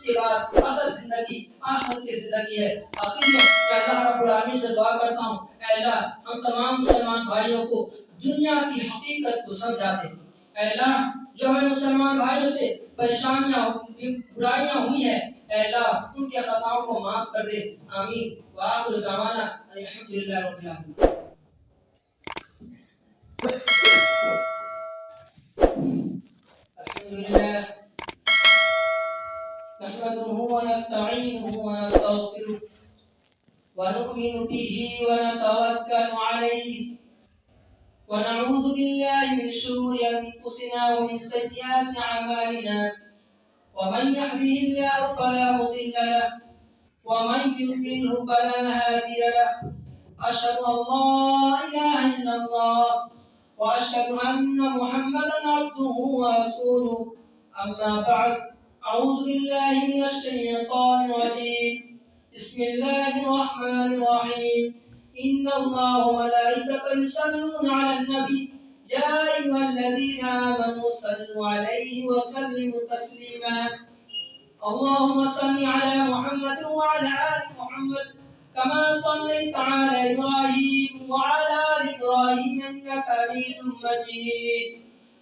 इसके बाद असल जिंदगी आखिरत की जिंदगी है। आखिर में मैं अल्लाह रब्बुल आलमीन से दुआ करता हूँ, ऐ अल्लाह हम तमाम मुसलमान भाइयों को दुनिया की हकीकत को समझा दे। ऐ अल्लाह जो हमें मुसलमान भाइयों से परेशानियां बुराइयां हुई है, ऐ अल्लाह उनके खताओं को माफ कर दे। आमीन। व आखिरु दअवाना अल्हम्दुलिल्लाहि रब्बिल आलमीन। अल्हम्दुलिल्लाह नहमदुहु व नस्तईनुहु व नस्तगफिरुह व नु'मिनु बिही व नतवक्कलु अलैहि व नऊज़ु बिल्लाहि मिन शुरूरि अनफुसिना व मिन सय्यिआति अमालिना। वमन यहदिहिल्लाहु फला मुदिल्ल लहु व मन युद्लिल्हु फला हादिय लहु। अशहदु अल्ला इलाहा इल्लल्लाह व अशहदु अन्ना मुहम्मदन अब्दुहु व रसूलुहु। अम्मा बअद। अऊज़ु बिल्लाहि मिनश शैतानिर रजीम। बिस्मिल्लाहिर रहमानिर रहीम। इन्नल्लाहा व मलाइकतहु युसल्लूना अलन नबी या अय्युहल्लज़ीना आमनू सल्लु अलैहि व सल्लिमू तस्लीमा। अल्लाहुम्मा सल्लि अला मुहम्मद व अला आलि मुहम्मद कमा सल्लैता अला इब्राहीम व अला आलि इब्राहीम इन्नका हमीदुम मजीद।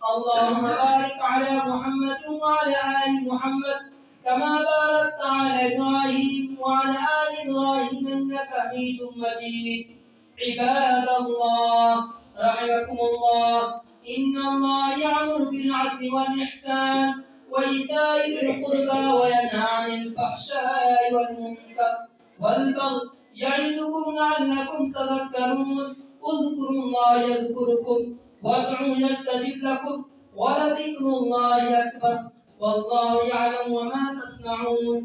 अल्लाहुम्मा बारिक अला मुहम्मद व अला आलि मुहम्मद कमा बारकता अला इब्राहीम व अला आलि इब्राहीम इन्नका हमीदुम मजीद। इबादल्लाह रहमकुमुल्लाह। इन्नल्लाह यअमुरु बिल अदलि वल इहसान व ईताइ ज़िल क़ुर्बा व यनहा अनिल फ़हशाइ वल मुनकर वल बग़य य'iज़ुकुम लअल्लकुम तज़क्करून। उज़्कुरुल्लाह यज़्कुरुकुम वद'ूहु यस्तजिब लकुम व लज़िक्रुल्लाहि अकबर वल्लाहु यअलमु मा तस्नऊन।